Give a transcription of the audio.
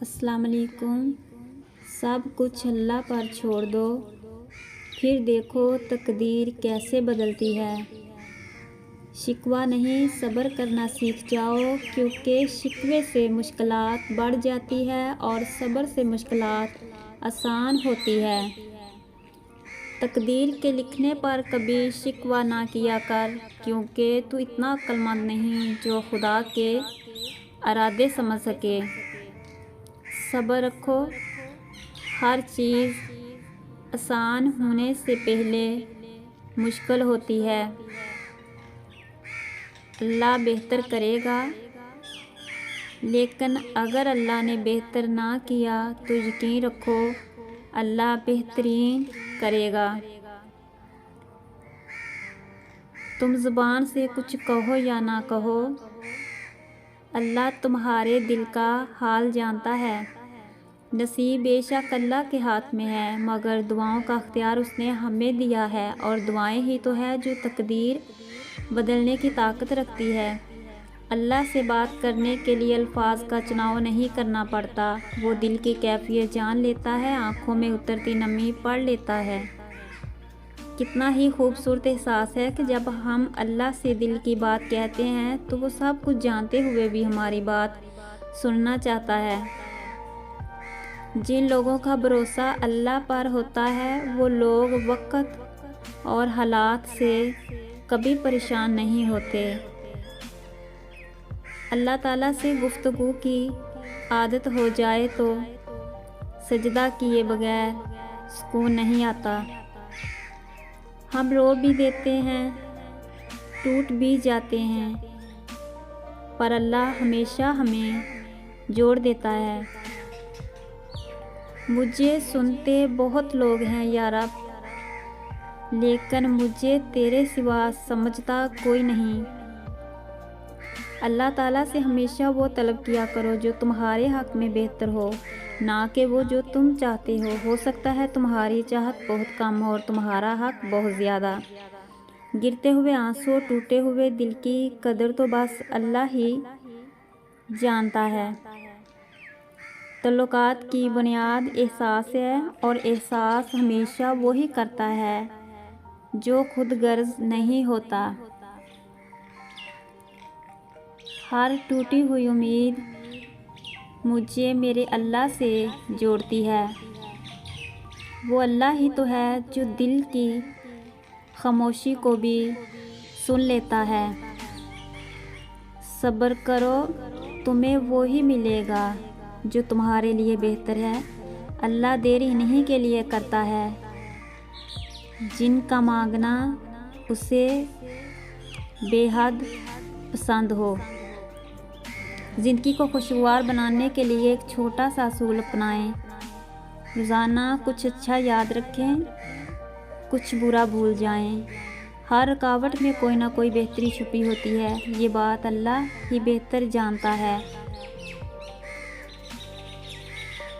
अस्सलाम वालेकुम। सब कुछ अल्लाह पर छोड़ दो, फिर देखो तकदीर कैसे बदलती है। शिकवा नहीं, सब्र करना सीख जाओ, क्योंकि शिकवे से मुश्किलात बढ़ जाती है और सब्र से मुश्किलात आसान होती है। तकदीर के लिखने पर कभी शिकवा ना किया कर, क्योंकि तू इतना अक्लमंद नहीं जो खुदा के इरादे समझ सके। सब्र रखो, हर चीज़ आसान होने से पहले मुश्किल होती है। अल्लाह बेहतर करेगा, लेकिन अगर अल्लाह ने बेहतर ना किया तो यकीन रखो अल्लाह बेहतरीन करेगा। तुम ज़ुबान से कुछ कहो या ना कहो, अल्लाह तुम्हारे दिल का हाल जानता है। नसीब बेशक अल्लाह के हाथ में है, मगर दुआओं का अख्तियार उसने हमें दिया है, और दुआएं ही तो है जो तकदीर बदलने की ताकत रखती है। अल्लाह से बात करने के लिए अल्फाज का चुनाव नहीं करना पड़ता, वो दिल की कैफियत जान लेता है, आँखों में उतरती नमी पढ़ लेता है। कितना ही खूबसूरत एहसास है कि जब हम अल्लाह से दिल की बात कहते हैं तो वो सब कुछ जानते हुए भी हमारी बात सुनना चाहता है। जिन लोगों का भरोसा अल्लाह पर होता है वो लोग वक्त और हालात से कभी परेशान नहीं होते। अल्लाह ताला से गुफ्तगू की आदत हो जाए तो सजदा किए बगैर सुकून नहीं आता। हम रो भी देते हैं, टूट भी जाते हैं, पर अल्लाह हमेशा हमें जोड़ देता है। मुझे सुनते बहुत लोग हैं या रब, लेकिन मुझे तेरे सिवा समझता कोई नहीं। अल्लाह ताला से हमेशा वो तलब किया करो जो तुम्हारे हक़ में बेहतर हो, ना कि वो जो तुम चाहते हो। हो सकता है तुम्हारी चाहत बहुत कम हो और तुम्हारा हक़ बहुत ज़्यादा। गिरते हुए आंसू, टूटे हुए दिल की कदर तो बस अल्लाह ही जानता है। तल्लुकात की बुनियाद एहसास है, और एहसास हमेशा वही करता है जो खुद गर्ज नहीं होता। हर टूटी हुई उम्मीद मुझे मेरे अल्लाह से जोड़ती है। वो अल्लाह ही तो है जो दिल की खामोशी को भी सुन लेता है। सब्र करो, तुम्हें वो ही मिलेगा जो तुम्हारे लिए बेहतर है। अल्लाह देर इन्हीं के लिए करता है जिनका मांगना उसे बेहद पसंद हो। ज़िंदगी को खुशगवार बनाने के लिए एक छोटा सा असूल अपनाएं। रोज़ाना कुछ अच्छा याद रखें, कुछ बुरा भूल जाएं। हर रुकावट में कोई ना कोई बेहतरी छुपी होती है, ये बात अल्लाह ही बेहतर जानता है।